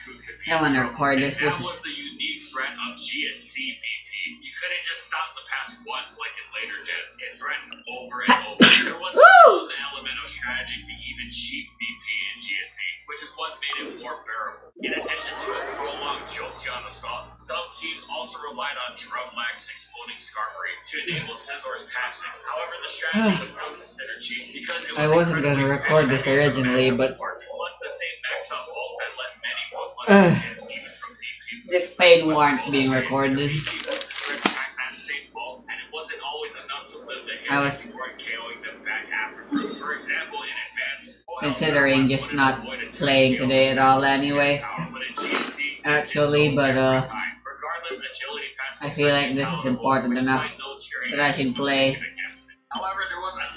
who could be I in want to trouble. record this. And This that is was the unique threat of GSC BP. You couldn't just stop the pass once like in later gens. It threatened over and over. There was some element of strategy to even cheat BP in GSC, which is what made it more bearable. In addition to a prolonged Jolteon assault, some teams also relied on Drumlax's exploding Skarmory to enable Scizor's passing. However, the strategy was still considered cheap because it was I wasn't gonna record this originally, but plus the same max up ult that let many Pokemon hits even from BP. this paid warrants being recorded. And it wasn't always enough to live the I hit was before KOing them back afterwards. For example, in advance, considering just not playing today at all anyway. Actually, but I feel like this is important enough that I should play.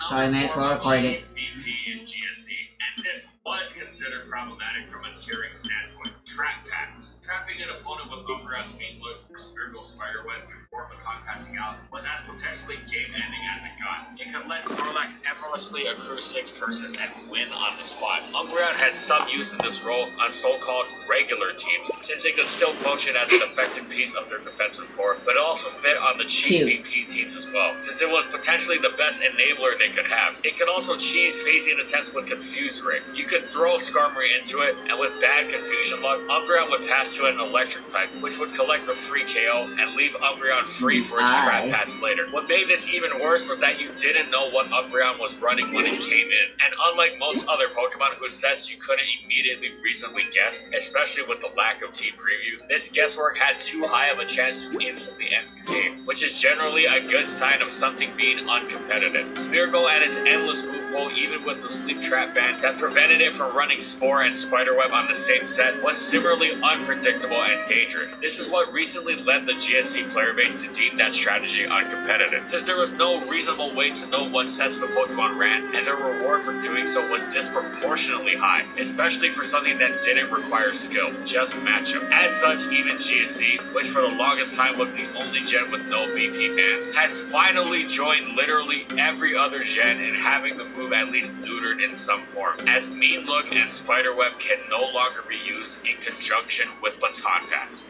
So I may as well record it. And this was considered problematic from a tiering standpoint. Trap pass. Trapping an opponent with Umbreon's Mean Look or Spirigal Spiderweb before baton passing out was as potentially game-ending as it got. It could let Snorlax effortlessly accrue 6 curses and win on the spot. Umbreon had some use in this role on so-called regular teams, since it could still function as an effective piece of their defensive core, but it also fit on the cheap BP teams as well, since it was potentially the best enabler they could have. It could also cheese phasing attempts with Confuse Ring. You could throw Skarmory into it, and with bad confusion luck, Umbreon would pass to an electric type, which would collect the free KO and leave Umbreon free for its trap pass later. What made this even worse was that you didn't know what Umbreon was running when it came in, and unlike most other Pokemon whose sets you couldn't immediately reasonably guess, especially with the lack of team preview, this guesswork had too high of a chance to instantly end the game, which is generally a good sign of something being uncompetitive. Smeargle and its endless move pool, even with the sleep trap ban that prevented it from running Spore and Spiderweb on the same set, was similarly unpredictable and dangerous. This is what recently led the GSC player base to deem that strategy uncompetitive, since there was no reasonable way to know what sets the Pokemon ran, and the reward for doing so was disproportionately high, especially for something that didn't require skill, just matchup. As such, even GSC, which for the longest time was the only gen with no BP bans, has finally joined literally every other gen in having the move at least neutered in some form, as Mean Look and Spiderweb can no longer be used in conjunction with Baton Pass.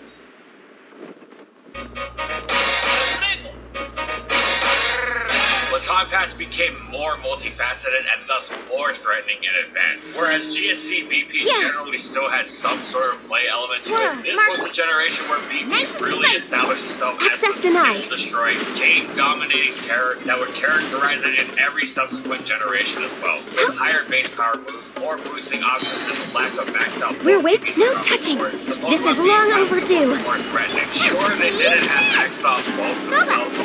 Baton Pass became more multifaceted and thus more threatening in advance, whereas GSC BP generally still had some sort of play element to it. This was the generation where BP really established itself as the destroying, game-dominating terror that would characterize it in every subsequent generation as well, with higher base power moves, more boosting options, and the lack of maxed out. We're awake, no touching. This is long overdue. More threatening. Sure, they didn't have maxed out both themselves,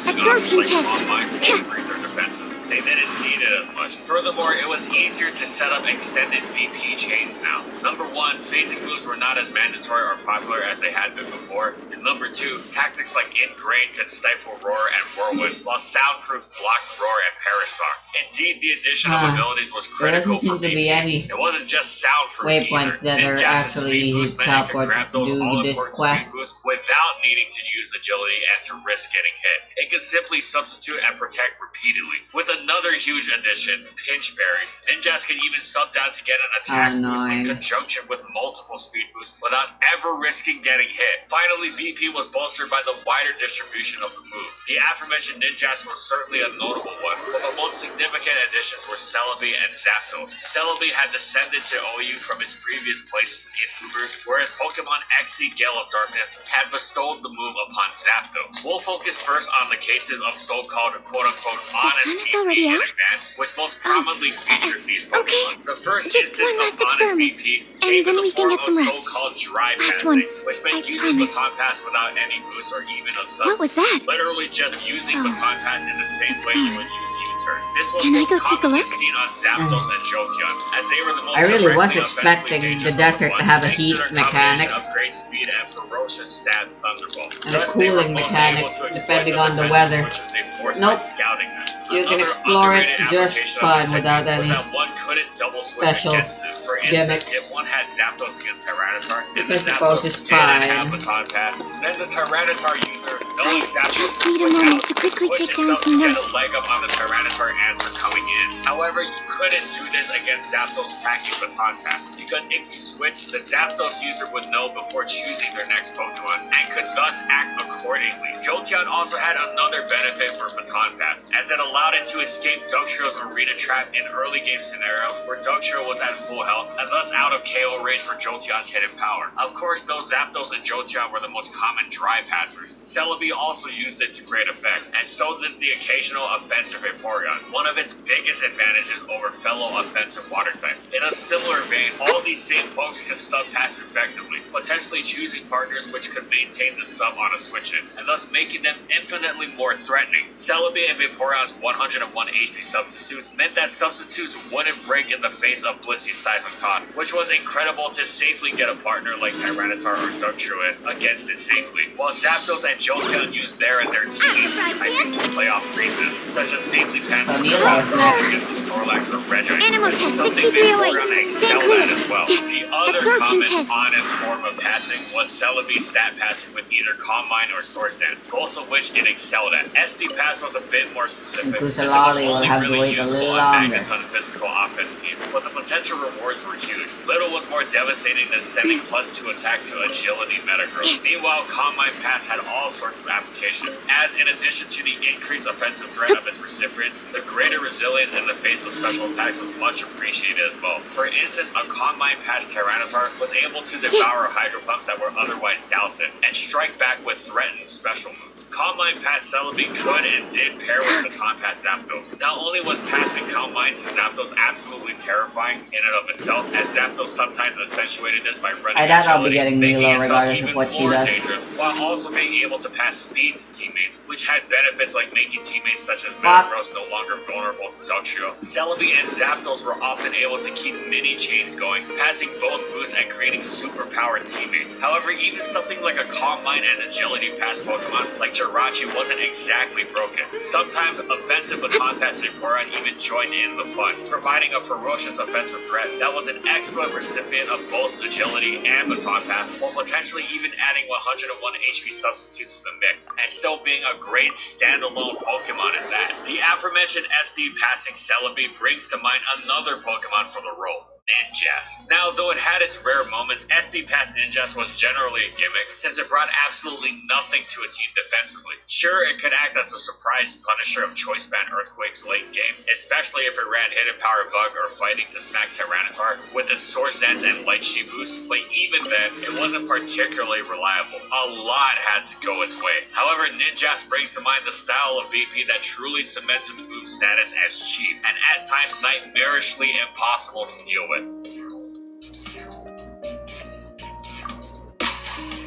Absorption test. Their defenses. They didn't need it as much. Furthermore, it was easier to set up extended BP chains now. Number 1, phasing moves were not as mandatory or popular as they had been before. And number 2, tactics like Ingrain could stifle Roar and Whirlwind, while Soundproof blocked Roar and Parasong. Indeed, the addition of abilities was critical for BP. It wasn't just Soundproof waypoints that are actually teleports to do this quest without needing to use agility and to risk getting hit. It could simply substitute and protect repeatedly. With another huge addition, Pinch Berries, Ninjas can even sub down to get an attack boost in conjunction with multiple speed boosts without ever risking getting hit. Finally, BP was bolstered by the wider distribution of the move. The aforementioned Ninjas was certainly a notable one, but the most significant additions were Celebi and Zapdos. Celebi had descended to OU from its previous place in Ubers, whereas Pokemon XC Gale of Darkness had bestowed the move upon Zapdos. We'll focus first on the cases of so-called quote-unquote honest already out? Advance, which most prominently featured these Pokemon. Okay. The first Just instance one last of honest experiment, BP and came then in we the can form get some of rest. so-called dry Last passing, one. which meant I using promise. Baton Pass without any boost or even a substitute. What was that? Literally just using Oh. Baton Pass in the same It's way you gone. would use U-turn. This was Can I most go take a commonly look? seen on Zapdos and Jolteon, as they were the most I really was directly expecting offensively the dangerous desert to Pokemon, have a thanks heat to their mechanic combination of great speed and ferocious stat Thunderbolt. and a Thus, they were cooling most mechanic able to exploit depending the on the defensive weather. switches they forced Nope. by scouting them. You can Another explore it underrated just application of fine this without technique was any that one couldn't double switch special against it. For instance, gimmicks. if one had Zapdos against Tyranitar, and the Because the pose Zapdos is didn't have fine. Baton Pass, then the Tyranitar user, knowing I Zapdos just would need a switch moment out, to quickly switch take down itself some to get a notes. leg up on the Tyranitar answer coming in. However, you couldn't do this against Zapdos packing Baton Pass, because if you switched, the Zapdos user would know before choosing their next Pokemon, and could thus act accordingly. Jolteon also had another benefit for Baton Pass, as it allowed it to escape Dugtrail's arena trap in early game scenarios where Dugtrail was at full health, and thus out of KO range for Jolteon's hidden power. Of course, though Zapdos and Jolteon were the most common dry passers, Celebi also used it to great effect, and so did the occasional offensive Vaporeon, one of its biggest advantages over fellow offensive water types. In a similar vein, all these same pokes can sub-pass effectively, potentially choosing partners which could maintain the sub on a switch-in, and thus making them infinitely more threatening. Celebi and Vaporeon's 101 HP substitutes meant that substitutes wouldn't break in the face of Blissey's Siphon Toss, which was incredible to safely get a partner like Tyranitar or Dugtrio in against it safely, while Zapdos and Jolteon used their teammates in playoff freezes, such as safely passing against the Snorlax or Reggie. Animal test Something 6308. Vaporeon Stay excelled clear. at as well. The other Absorption common test. honest form of passing was Celebi's stat passing with either Calm Mind or Swords Dance, both of which it excelled at. SD Pass was a bit more specific, Because since it a was lot will only have to really wait a useful little on longer. Magneton physical offense teams, but the potential rewards were huge. Little was more devastating than sending +2 attack to agility metagrowth. Meanwhile, Calm Mind Pass had all sorts of applications, as in addition to the increased offensive threat of its recipients, the greater resilience in the face of special attacks was much appreciated as well. For instance, a Calm Mind Pass Tyranitar was able to devour Hydro Pumps that were otherwise doused and strike back with threatened special moves. Calm Mind Pass Celebi could and did pair with Baton Pass Zapdos. Not only was passing Calm Mind to Zapdos absolutely terrifying in and of itself, as Zapdos sometimes accentuated this by running I doubt I'll be agility, getting making Milo itself regardless of even what she more does. dangerous, while also being able to pass speed to teammates, which had benefits like making teammates such as What? Metagross no longer vulnerable to Dugtrio. Celebi and Zapdos were often able to keep mini chains going, passing both boosts and creating superpowered teammates. However, even something like a Calm Mind and Agility Pass Pokemon like Jirachi wasn't exactly broken. Sometimes offensive Baton Pass Vaporeon even joined in the fun, providing a ferocious offensive threat that was an excellent recipient of both Agility and Baton Pass, while potentially even adding 101 HP substitutes to the mix, and still being a great standalone Pokemon at that. The aforementioned SD passing Celebi brings to mind another Pokemon for the role, Ninjask. Now, though it had its rare moments, SD Pass Ninjask was generally a gimmick, since it brought absolutely nothing to a team defensively. Sure, it could act as a surprise punisher of Choice Band Earthquake's late game, especially if it ran Hidden Power Bug or fighting to smack Tyranitar with its Swords Dance and Light Chi boost, but even then, it wasn't particularly reliable. A lot had to go its way. However, Ninjask brings to mind the style of BP that truly cemented the move status as cheap, and at times nightmarishly impossible to deal with.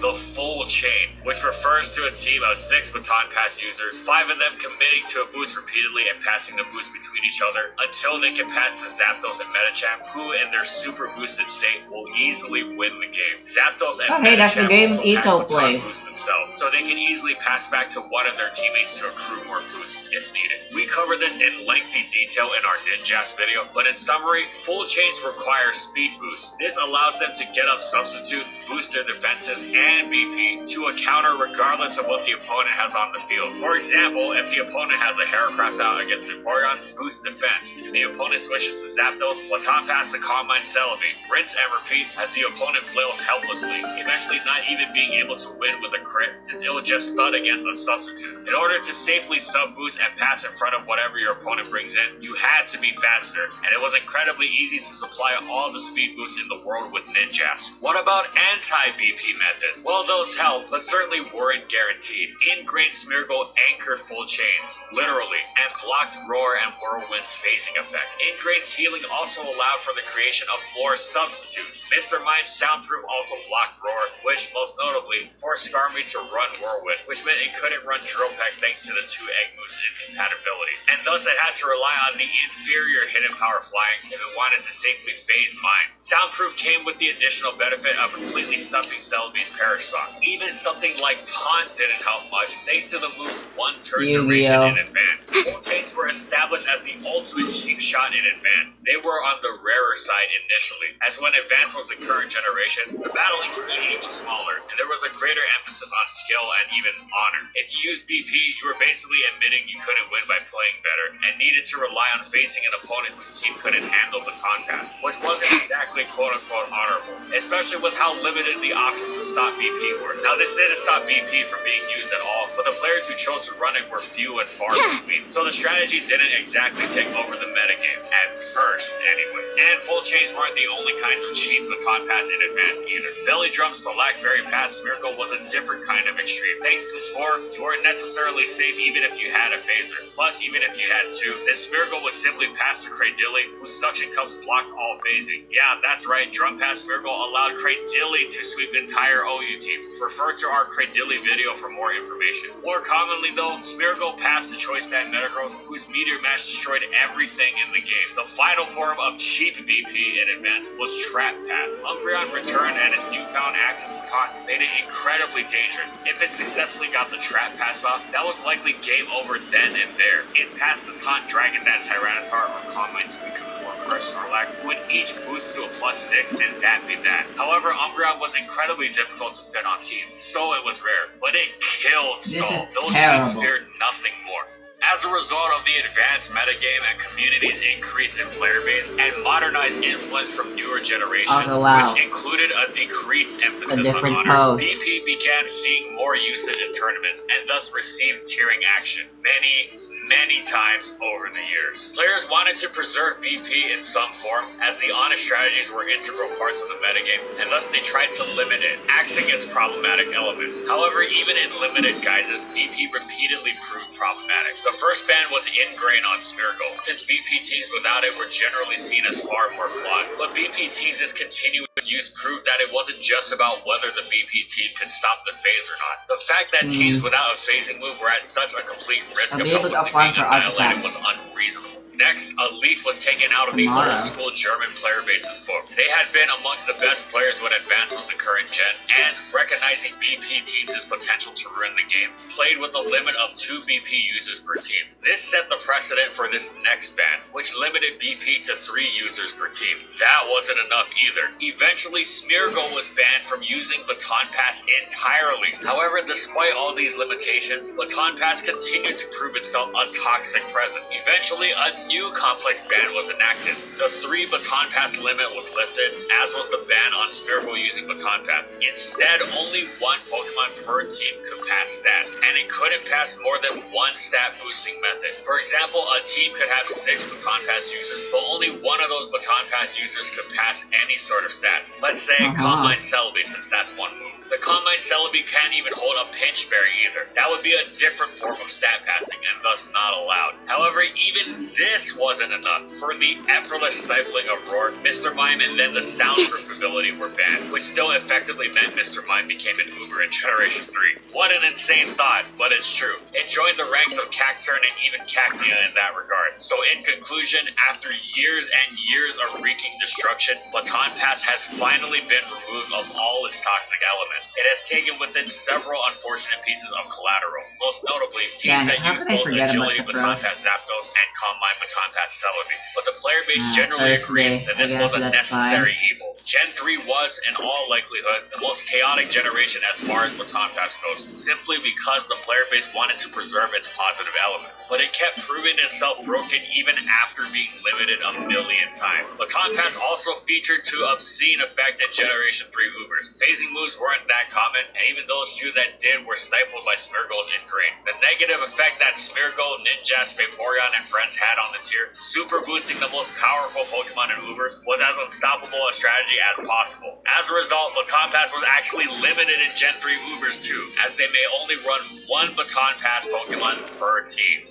The full chain, which refers to a team of 6 Baton Pass users, 5 of them committing to a boost repeatedly and passing the boost between each other until they can pass to Zapdos and Medicham, who in their super boosted state will easily win the game. Zapdos and Okay, that's the Medicham game also Eco pack Baton plays. boost themselves, so they can easily pass back to one of their teammates to accrue more boosts if needed. We cover this in lengthy detail in our Ninjask video, but in summary, full chains require speed boost. This allows them to get up substitute, boost their defenses, and BP to a counter regardless of what the opponent has on the field. For example, if the opponent has a Heracross out against Vaporeon, boost defense. If the opponent switches to Zapdos, Baton Pass to Calm Mind Celebi. Rinse and repeat as the opponent flails helplessly, eventually not even being able to win with a crit since it will just thud against a substitute. In order to safely sub-boost and pass in front of whatever your opponent brings in, you had to be faster, and it was incredibly easy to supply all the speed boosts in the world with Ninjask. What about anti-BP methods? Well, those helped, but certainly weren't guaranteed. Ingrained Smeargle anchored full chains, literally, and blocked Roar and Whirlwind's phasing effect. Ingrained's healing also allowed for the creation of more substitutes. Mr. Mind's Soundproof also blocked Roar, which most notably forced Skarmory to run Whirlwind, which meant it couldn't run Drill Peck thanks to the 2 egg moves incompatibility. And thus it had to rely on the inferior Hidden Power Flying if it wanted to safely phase Mind. Soundproof came with the additional benefit of completely completely stuffing Celebi's Perish Song. Even something like Taunt didn't help much, thanks to the move's one-turn duration in advance. Full Chains were established as the ultimate cheap shot in advance. They were on the rarer side initially, as when advance was the current generation, the battling community was smaller, and there was a greater emphasis on skill and even honor. If you used BP, you were basically admitting you couldn't win by playing better, and needed to rely on facing an opponent whose team couldn't handle Baton Pass, which wasn't exactly quote-unquote honorable, especially with how limited the options to stop BP were. Now this didn't stop BP from being used at all, but the players who chose to run it were few and far between, so the strategy didn't exactly take over the metagame, at first anyway. And Full Chains weren't the only kinds of cheap Baton Pass in advance either. Belly Drum, Select, Berry Pass, Smeargle was a different kind of extreme. Thanks to Spore, you weren't necessarily safe even if you had a phaser. Plus, even if you had two, then Smeargle would simply pass to Cradilly, whose suction cups blocked all phasing. Yeah, that's right, Drum Pass Smeargle allowed Cradilly to sweep entire OU teams. Refer to our Cradilly video for more information. More commonly though, Smeargle passed the Choice Band Metagross, whose Meteor Mash destroyed everything in the game. The final form of cheap BP in advance was Trap Pass. Umbreon returned and its newfound access to Taunt made it incredibly dangerous. If it successfully got the Trap Pass off, that was likely game over then and there. It passed the Taunt Dragon Dance Tyranitar or Combine Suicune or Crush Snorlax would each boost to a +6 and that be that. However, Umbreon was incredibly difficult to fit on teams, so it was rare, but it killed Skull. Those teams feared nothing more. As a result of the advanced metagame and community's increase in player base and modernized influence from newer generations, which included a decreased emphasis on honor, BP began seeing more usage in tournaments and thus received tiering action many times over the years. Players wanted to preserve BP in some form, as the honest strategies were integral parts of the metagame, and thus they tried to limit it, axing its problematic elements. However, even in limited guises, BP repeatedly proved problematic. The first ban was Ingrain on Smeargle, since BP teams without it were generally seen as far more flawed. But BP teams' continuous use proved that it wasn't just about whether the BP team could stop the phase or not. The fact that teams without a phasing move were at such a complete risk of helplessly being annihilated was unreasonable. Next, a leaf was taken out of the old school German player base's book. They had been amongst the best players when Advance was the current gen, and recognizing BP teams' potential to ruin the game, played with a limit of 2 BP users per team. This set the precedent for this next ban, which limited BP to 3 users per team. That wasn't enough either. Eventually, Smeargle was banned from using Baton Pass entirely. However, despite all these limitations, Baton Pass continued to prove itself a toxic presence. Eventually, a new complex ban was enacted. The 3 Baton Pass limit was lifted, as was the ban on Smeargle using Baton Pass. Instead, only 1 Pokemon per team could pass stats, and it couldn't pass more than 1 stat boosting method. For example, a team could have 6 Baton Pass users, but only one of those Baton Pass users could pass any sort of stats. Let's say Combine Celebi, since that's one move. The Combine Celebi can't even hold a Pinch Berry either. That would be a different form of stat passing, and thus not allowed. However, even this wasn't enough. For the effortless stifling of Roar, Mr. Mime and then the soundproof ability were banned, which still effectively meant Mr. Mime became an Uber in Generation 3. What an insane thought, but it's true. It joined the ranks of Cacturne and even Cacnea in that regard. So in conclusion, after years and years of wreaking destruction, Baton Pass has finally been removed of all its toxic elements. It has taken with it several unfortunate pieces of collateral, most notably teams that use both Agility Baton Pass Zapdos and Combine Baton Pass Celebi. But the player base generally agrees that this was a necessary evil. Gen 3 was, in all likelihood, the most chaotic generation as far as Baton Pass goes, simply because the player base wanted to preserve its positive elements. But it kept proving itself broken even after being limited a million times. Baton Pass also featured to obscene effect in Generation 3 Ubers. Phasing moves weren't that common, and even those few that did were stifled by Smeargle's Ingrain. The negative effect that Smeargle, Ninjask, Vaporeon, and friends had on the tier, super boosting the most powerful Pokemon in Ubers, was as unstoppable a strategy as possible. As a result, Baton Pass was actually limited in Gen 3 Ubers too, as they may only run 1 Baton Pass Pokemon per team.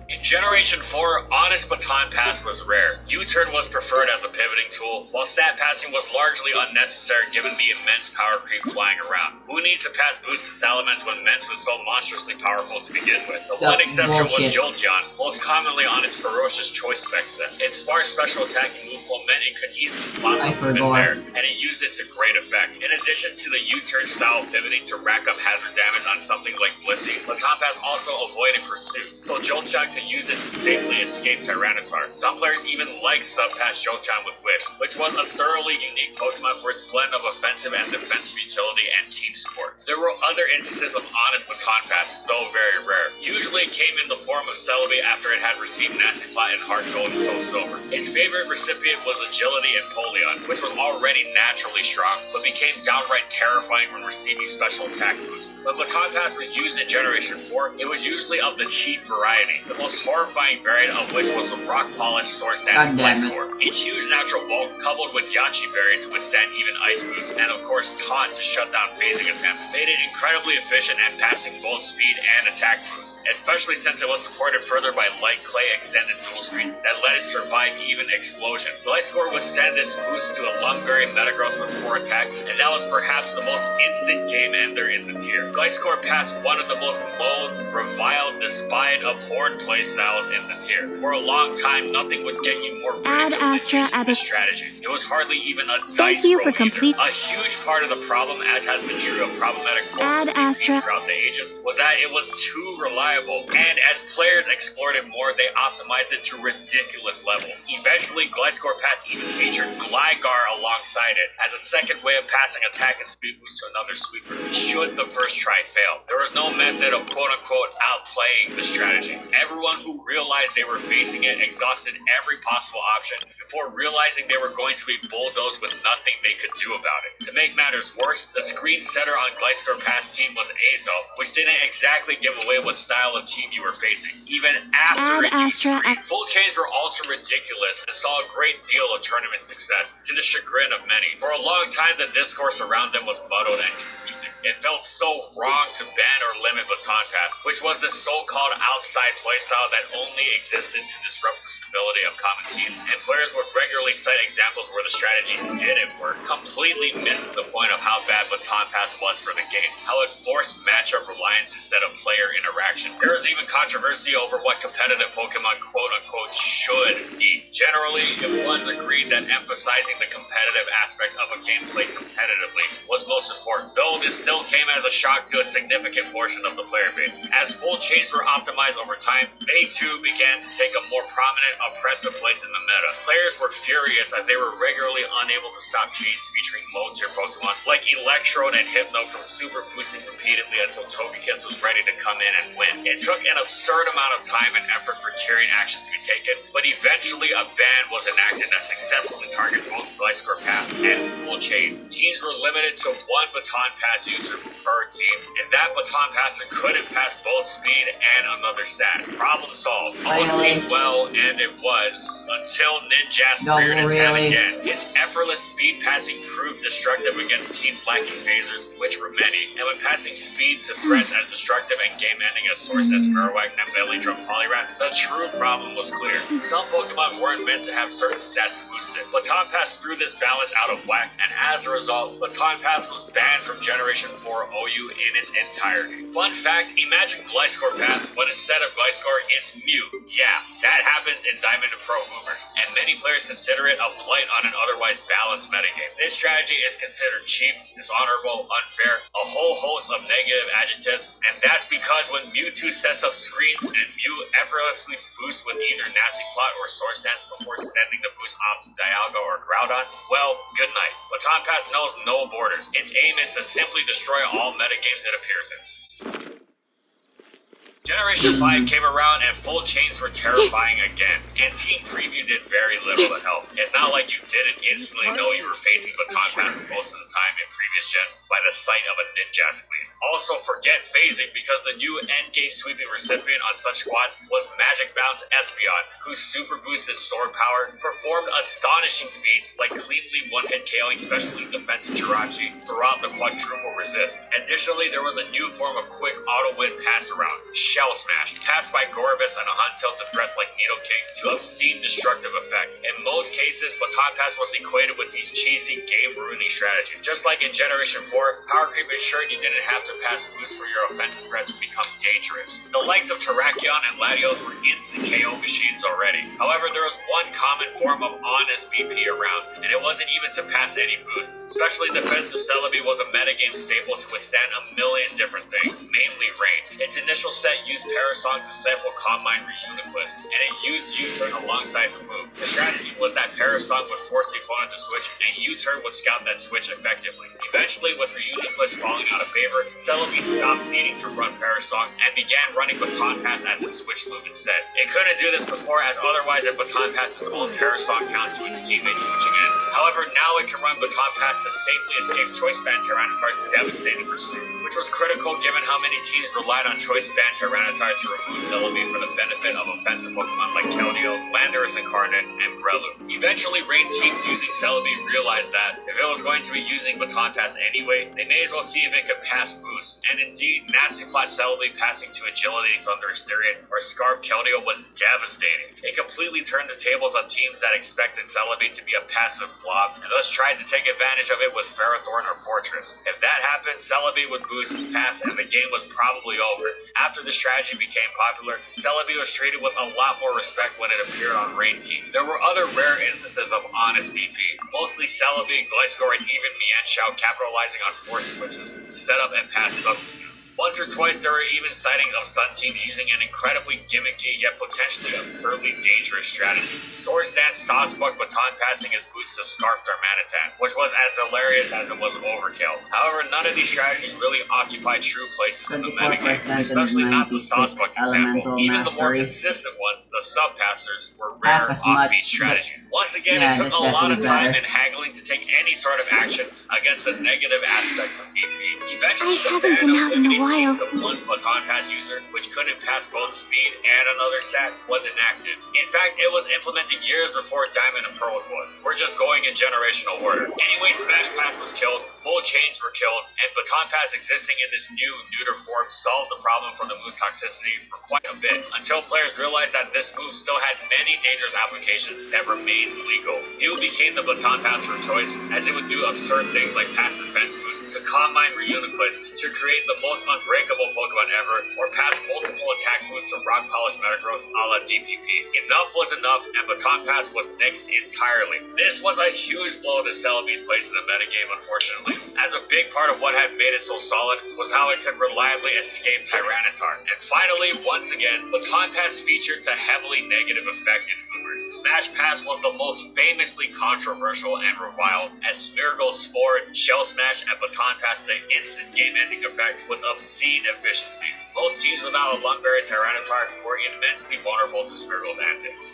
In Generation 4, honest Baton Pass was rare. U-turn was preferred as a pivoting tool, while stat passing was largely unnecessary given the immense power creep flying around. Who needs to pass boosted Salamence when Mence was so monstrously powerful to begin with? The one exception was Jolteon, most commonly on its ferocious choice spec set. Its sparse special attacking move pool meant it could easily slot up even there, and it used it to great effect. In addition to the U-turn style pivoting to rack up hazard damage on something like Blissey, Baton Pass also avoided pursuit, so Jolteon could use it to safely escape Tyranitar. Some players even like sub-pass Jolteon with Wish, which was a thoroughly unique Pokemon for its blend of offensive and defensive utility and team support. There were other instances of honest Baton Pass, though very rare. Usually it came in the form of Celebi after it had received Nasty Plot and Heart Gold and Soul Silver. Its favorite recipient was Agility and Polion, which was already naturally strong, but became downright terrifying when receiving special attack boosts. When Baton Pass was used in Generation 4, it was usually of the cheap variety, the most horrifying variant of which was the Rock Polish Swords Dance Gliscor. Its huge natural bulk, coupled with Yanchi Berry to withstand even ice boosts, and of course Taunt to shut down phasing attempts, made it incredibly efficient at passing both speed and attack boosts, especially since it was supported further by Light Clay extended dual screens that let it survive even explosions. Gliscor withstood its boost to a Lungberry Metagross with 4 attacks, and that was perhaps the most instant game ender in the tier. Gliscor passed one of the most loathed, reviled, despised, abhorred playstyles in the tier. For a long time, nothing would get you more ridiculed than this strategy. It was hardly even a dice roll either. A huge part of the problem, as has been true of problematic Pokemon throughout the ages, was that it was too reliable, and as players explored it more, they optimized it to ridiculous levels. Eventually, Gliscor Pass even featured Gligar alongside it, as a second way of passing attack and speed boost to another sweeper, should the first try fail. There was no method of quote-unquote outplaying the strategy. Everyone who realized they were facing it exhausted every possible option before realizing they were going to be bulldozed with nothing they could do about it. To make matters worse, the screen setter on Gliscor Pass team was Azo, which didn't exactly give away what style of team you were facing, even after it used screen. Full chains were also ridiculous and saw a great deal of tournament success, to the chagrin of many. For a long time, the discourse around them was muddled and confusing. It felt so wrong to ban or limit Baton Pass, which was the so-called outside playstyle that only existed to disrupt the stability of common teams, and players would regularly cite examples where the strategy didn't work, completely missing the point of how bad Baton Pass was for the game, how it forced matchup reliance instead of player interaction. There was even controversy over what competitive Pokemon quote-unquote should be. Generally, it was agreed that emphasizing the competitive aspects of a game played competitively was most important, though this still came as a shock to a significant portion of the player base. As full chains were optimized over time, they too began to take a more prominent, oppressive place in the meta. Players were furious as they were regularly unable to stop chains featuring low-tier Pokemon like Electrode and Hypno from super boosting repeatedly until Togekiss was ready to come in and win. It took an absurd amount of time and effort for tiering actions to be taken, but eventually a ban was enacted that successfully targeted both Gliscor Pass and full chains. Teams were limited to one Baton Pass user per team, and that Baton Passer couldn't pass both speed and another stat. Problem solved. All seemed well, and it was, until Ninjask reared its head again. Its effortless speed passing proved destructive against teams lacking phasers, which were many, and when passing speed to threats as destructive and game-ending as Source as Marowak and Belly Drum Poliwrath, the true problem was clear. Some Pokemon weren't meant to have certain stats boosted. Baton Pass threw this balance out of whack, and as a result, Baton Pass was banned from Generation 4 OU in its entirety. Fun fact, imagine Gliscor Pass, but instead of Gliscor, it's Mew. Yeah, that happens in Diamond and Pro Movers, and many players consider it a blight on an otherwise balanced metagame. This strategy is considered cheap, dishonorable, unfair, a whole host of negative adjectives, and that's because when Mewtwo sets up screens and Mew effortlessly boosts with either Nasty Plot or Source Dance before sending the boost off to Dialga or Groudon, well, good night. Baton Pass knows no borders. Its aim is to simply destroy all metagames it appears in. Generation 5 came around and full chains were terrifying again, and Team Preview did very little to help. It's not like you didn't instantly know you were facing Baton Pass most of the time in previous gens by the sight of a Ninjask lead. Also, forget phasing, because the new endgame sweeping recipient on such squads was Magic Bounce Espeon, whose super boosted stored power performed astonishing feats like cleanly one-hit KOing specially defensive Jirachi throughout the quadruple resist. Additionally, there was a new form of quick auto-win pass-around, Shell Smash, cast by Gorebyss on a hunt tilt to threats like Nidoking to obscene destructive effect. In most cases, Baton Pass was equated with these cheesy, game-ruining strategies. Just like in Generation 4, Power Creep ensured you didn't have to Pass boost for your offensive threats to become dangerous. The likes of Terrakion and Latios were instant KO machines already. However, there was one common form of honest BP around, and it wasn't even to pass any boost. Especially defensive Celebi was a metagame staple to withstand a million different things, mainly rain. Its initial set used Parasong to stifle Calm Mind Reuniclus, and it used U-turn alongside the move. The strategy was that Parasong would force the opponent to switch, and U-turn would scout that switch effectively. Eventually, with Reuniclus falling out of favor, Celebi stopped needing to run Parasong and began running Baton Pass as its switch move instead. It couldn't do this before, as otherwise it Baton Passed its own Parasong count to its teammates switching in. However, now it can run Baton Pass to safely escape Choice Band Tyranitar's devastating pursuit, which was critical given how many teams relied on Choice Band Tyranitar to remove Celebi for the benefit of offensive Pokemon like Keldeo, Landorus Incarnate, and Breloom. Eventually, rain teams using Celebi realized that if it was going to be using Baton Pass anyway, they may as well see if it could pass boost. And indeed, Nasty Plot Celebi passing to Agility Thunderous Therian or Scarf Keldeo was devastating. It completely turned the tables on teams that expected Celebi to be a passive blob, and thus tried to take advantage of it with Ferrothorn or Fortress. If that happened, Celebi would boost his pass and the game was probably over. After the strategy became popular, Celebi was treated with a lot more respect when it appeared on Rain Team. There were other rare instances of honest BP, mostly Celebi, Gliscor, and even Mienshao capitalizing on force switches, set up and pass substitutes. Once or twice, there were even sightings of Sun teams using an incredibly gimmicky yet potentially absurdly dangerous strategy. Swords Dance Sawsbuck Baton passing his boost to Scarf Darmanitan, which was as hilarious as it was overkill. However, none of these strategies really occupied true places in the metagame, especially not the Sawsbuck example. Even the more consistent ones, the Subpassers, were rare offbeat strategies. Once again, it took a lot of time and haggling to take any sort of action against the negative aspects of BP. Eventually, I haven't been out in a while. The one Baton Pass user, which couldn't pass both speed and another stat, was enacted. In fact, it was implemented years before Diamond and Pearls was. We're just going in generational order. Anyway, Smash Pass was killed, full chains were killed, and Baton Pass existing in this new, neuter form solved the problem from the move's toxicity for quite a bit, until players realized that this move still had many dangerous applications that remained legal. Mew became the Baton Pass for choice, as it would do absurd things like pass defense boost to Calm Mind Reuniclus to create the most unbreakable Pokemon ever, or pass multiple attack boosts to Rock Polish Metagross a la DPP. Enough was enough, and Baton Pass was nixed entirely. This was a huge blow to Celebi's place in the metagame, unfortunately, as a big part of what had made it so solid was how it could reliably escape Tyranitar. And finally, once again, Baton Pass featured to heavily negative effect in Boomers. Smash Pass was the most famously controversial and reviled, as Smeargle, Spore, Shell Smash, and Baton Pass the instant game-ending effect with obscene efficiency. Most teams without a Lunberry Tyranitar were immensely vulnerable to Smeargle's antics.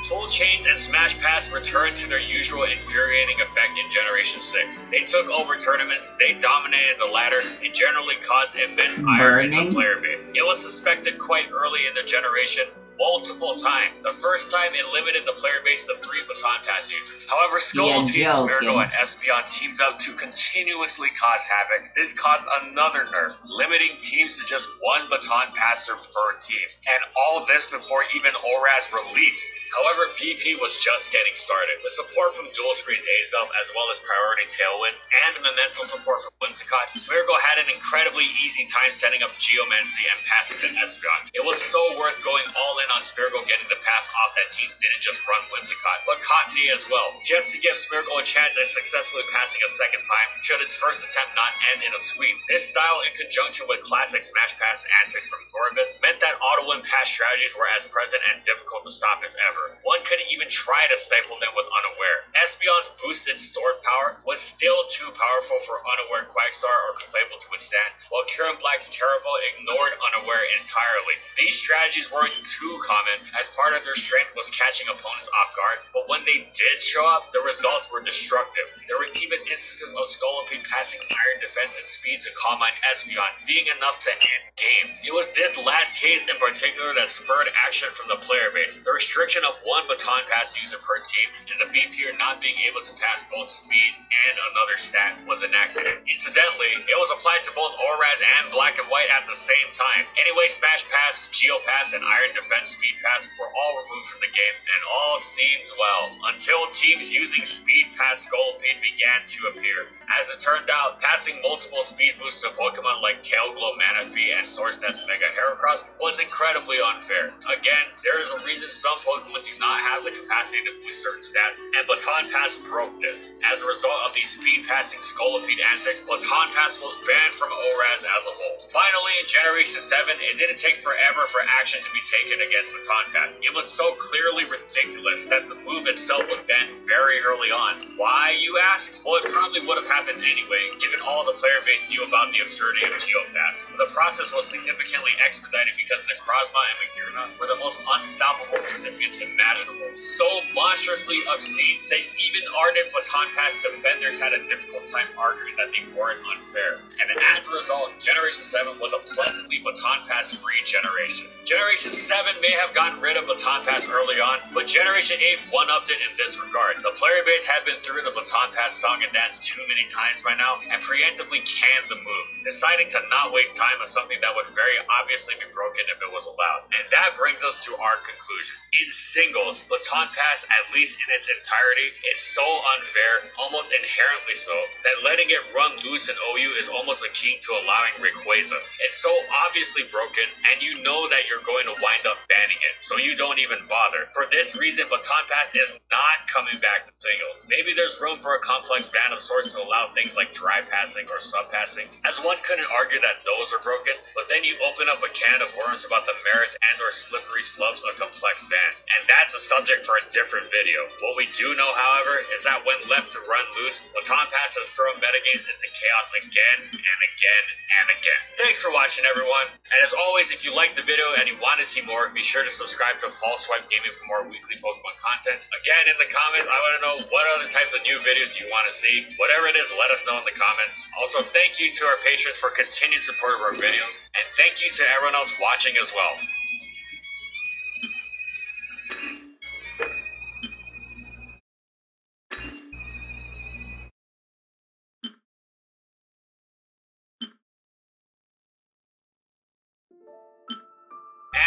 Full Chains and Smash Pass returned to their usual infuriating effect in Generation 6. They took over tournaments, they dominated the ladder, and generally caused immense ire in the player base. It was suspected quite early in the generation, multiple times. The first time it limited the player base to 3 Baton Pass users. However, Scolipede, Smeargle, and Espeon teamed up to continuously cause havoc. This caused another nerf, limiting teams to just 1 Baton Passer per team. And all this before even ORAS released. However, BP was just getting started. With support from Dual Screen's Azelf, as well as Priority Tailwind, and Memento support from Whimsicott, Smeargle had an incredibly easy time setting up Geomancy and passing to Espeon. It was so worth going all in on Smeargle getting the pass off that teams didn't just run Whimsicott, but Cottony as well, just to give Smeargle a chance at successfully passing a second time should its first attempt not end in a sweep. This style, in conjunction with classic Smash Pass antics from Gorebyss, meant that auto-win pass strategies were as present and difficult to stop as ever. One couldn't even try to stifle them with Unaware. Espeon's boosted stored power was still too powerful for Unaware Quagstar or Clefable to withstand, while Kieran Black's Terravel ignored Unaware entirely. These strategies weren't too common, as part of their strength was catching opponents off guard, but when they did show up, the results were destructive. There were even instances of Scolipede passing Iron Defense and Speed to Calm Mind Espeon, being enough to end games. It was this last case in particular that spurred action from the player base. The restriction of 1 Baton Pass user per team, and the BPer not being able to pass both Speed and another stat was enacted. Incidentally, it was applied to both ORAS and Black and White at the same time. Anyway, Smash Pass, Geo Pass, and Iron Defense Speed Pass were all removed from the game, and all seemed well, until teams using Speed Pass Scolipede began to appear. As it turned out, passing multiple speed boosts to Pokemon like Tailglow Manaphy and Swordstats Mega Heracross was incredibly unfair. Again, there is a reason some Pokemon do not have the capacity to boost certain stats, and Baton Pass broke this. As a result of these speed passing Scolipede antics, Baton Pass was banned from ORAS as a whole. Finally, in Generation 7, it didn't take forever for action to be taken against Baton Pass. It was so clearly ridiculous that the move itself was banned very early on. Why, you ask? Well, it probably would have happened anyway, given all the player base knew about the absurdity of Geopass. The process was significantly expedited because Necrozma and Magearna were the most unstoppable recipients imaginable. So monstrously obscene that even ardent Baton Pass defenders had a difficult time arguing that they weren't unfair. And as a result, Generation 7 was a pleasantly Baton Pass free generation. Generation 7 may have gotten rid of Baton Pass early on, but Generation 8 one-upped it in this regard. The player base had been through the Baton Pass song and dance too many times by now, and preemptively canned the move, deciding to not waste time on something that would very obviously be broken if it was allowed. And that brings us to our conclusion. In singles, Baton Pass, at least in its entirety, is so unfair, almost inherently so, that letting it run loose in OU is almost akin to allowing Rayquaza. It's so obviously broken, and you know that you're going to wind up banning it, so you don't even bother. For this reason, Baton Pass is not coming back to singles. Maybe there's room for a complex ban of sorts to allow things like dry passing or sub passing, as one couldn't argue that those are broken, but then you open up a can of worms about the merits and or slippery slopes of complex bans, and that's a subject for a different video. What we do know, however, is that when left to run loose, Baton Pass has thrown metagames into chaos again and again and again. Thanks for watching, everyone, and as always, if you liked the video and you want to see more, be sure to subscribe to False Swipe Gaming for more weekly Pokemon content. Again, in the comments, I want to know what other types of new videos do you want to see. Whatever it is, let us know in the comments. Also, thank you to our patrons for continued support of our videos, and thank you to everyone else watching as well.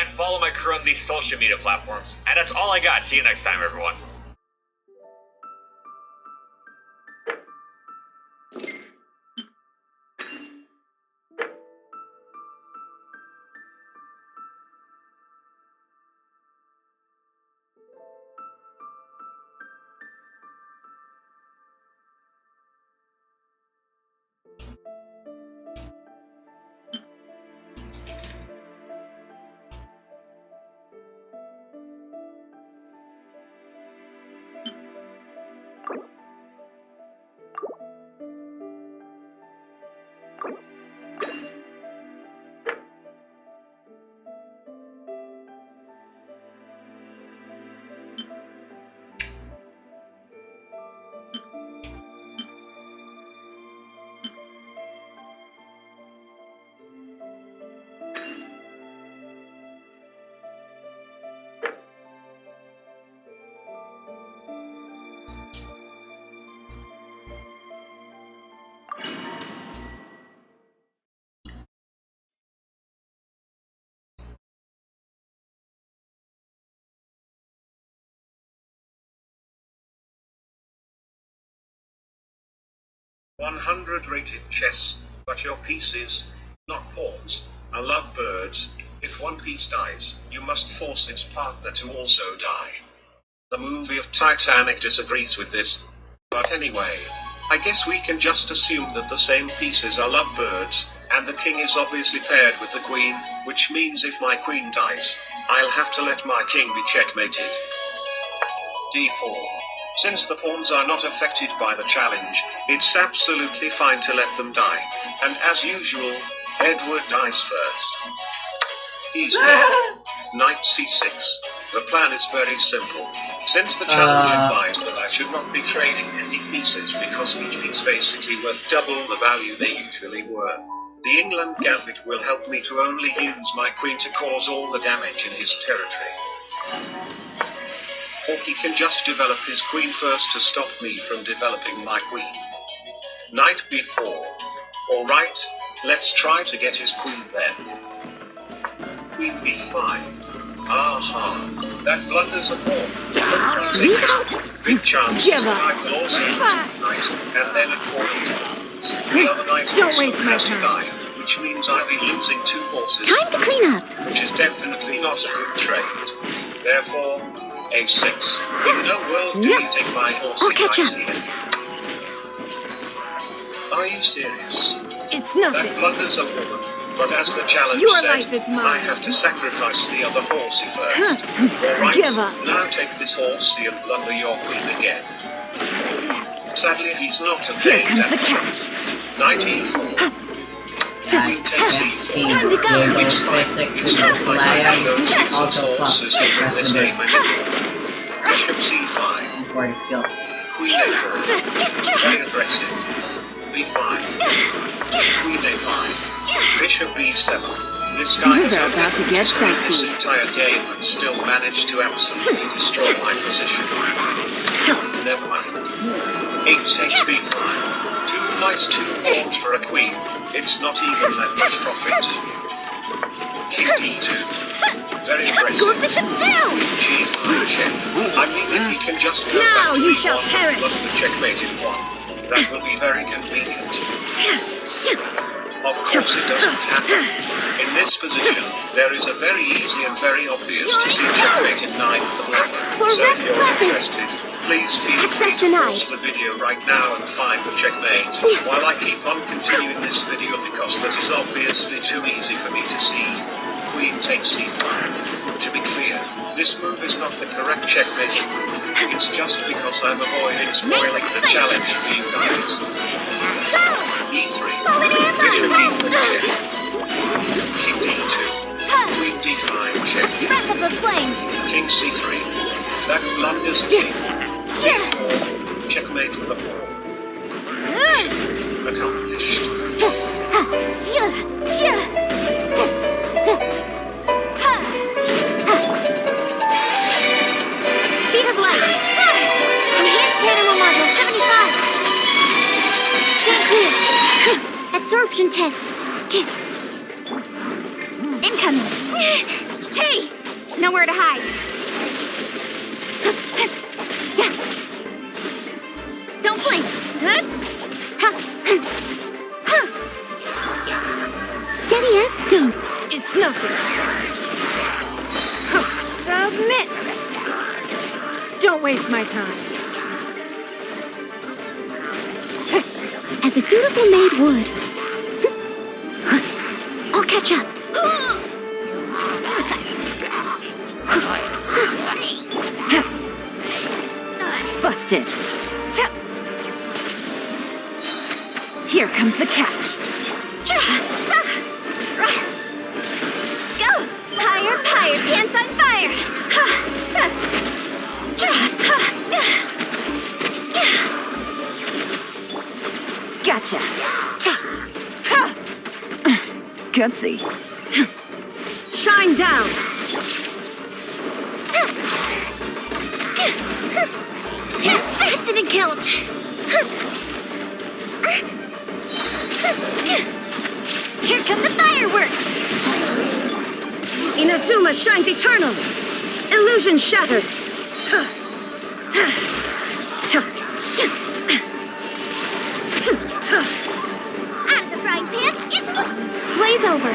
And follow my crew on these social media platforms. And that's all I got. See you next time, everyone. "100 rated chess, but your pieces, not pawns, are lovebirds. If one piece dies, you must force its partner to also die." The movie of Titanic disagrees with this. But anyway, I guess we can just assume that the same pieces are lovebirds, and the king is obviously paired with the queen, which means if my queen dies, I'll have to let my king be checkmated. D4. Since the pawns are not affected by the challenge, it's absolutely fine to let them die. And as usual, Edward dies first. He's dead. Knight C6. The plan is very simple. Since the challenge implies that I should not be trading any pieces because each piece basically worth double the value they usually worth, the England Gambit will help me to only use my queen to cause all the damage in his territory. Or he can just develop his queen first to stop me from developing my queen. Knight B4. Alright, let's try to get his queen then. Queen B5. Aha, that blunders a form. Revolt? Big chance Give this up. knight will also protect knight, and then according to rules, the other knight Don't also waste my has to time. die, which means I'll be losing 2 horses, Time to clean up. which is definitely not a good trade. Therefore, A6. In no world do you take my horse I'll catch up. here. Are you serious? It's That nothing. blunders a woman, but as the challenge Your said, life is mine. I have to sacrifice the other horsey first. Alright, Give up. now take this horsey and blunder your queen again. Sadly, he's not a Here paid comes the at catch. Knight E4. Knight Queen takes E4. Time to go. Here goes Physics with the Slayer. Also Horses fuck. to bring That's this the game bit in. Bishop C5. for the skill. Queen A4. Very aggressive. B5. Queen A5. Bishop B7. This guy Things has are about to get outscored this dicey. entire game and still managed to absolutely destroy my position. Never mind. 8 takes B5. 2 knights, 2 pawns for a queen. It's not even that much profit. King D2. Very Go aggressive. bishop down. G5 check. I mean, if he can just go Now back to you B1 shall and perish. look the checkmated one, that will be very convenient. Of course it doesn't happen. In this position, there is a very easy and very obvious to see checkmated 9 for black. For So if Rex you're weapons. interested, please feel free Access to denied. pause the video right now and find the checkmate, while I keep on continuing this video because that is obviously too easy for me to see. Queen takes C5. To be clear, this move is not the correct checkmating move. It's just because I'm avoiding spoiling the challenge for you guys. E3. Bishop E4 check. King D2. Queen D5 check. Breath of the flame. King C3. That blunders king. E4. Checkmate with a pawn. Accomplished. Speed of light. Enhanced animal module 75. Stand clear. Absorption test. Incoming. Hey! Nowhere to hide. Don't blink. Steady as stone. It's nothing. Submit. Don't waste my time. As a dutiful maid would. I'll catch up. Busted. Here comes the catch. Go! Higher, higher, pants on fire! Gotcha. Gutsy. Shine down. That didn't count. Here come the fireworks. Inazuma shines eternal. Illusion shattered. Out of the frying pan, it's blaze over.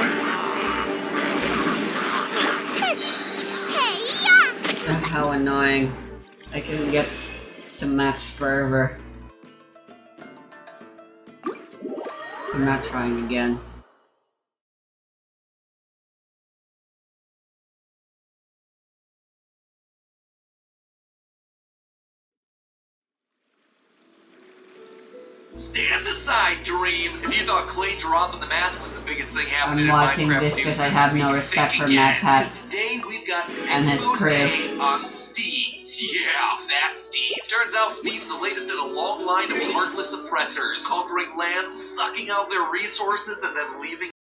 Hey, How annoying. I couldn't get to max fervor. I'm not trying again. Stand aside, Dream! If you thought Clay dropping the mask was the biggest thing happening I'm in watching Minecraft this news because I this have week, no respect think for again, Matt Past 'cause today we've got an and his expose crew. on Steve. Yeah, that Steve. Turns out Steve's the latest in a long line of heartless oppressors, conquering lands, sucking out their resources, and then leaving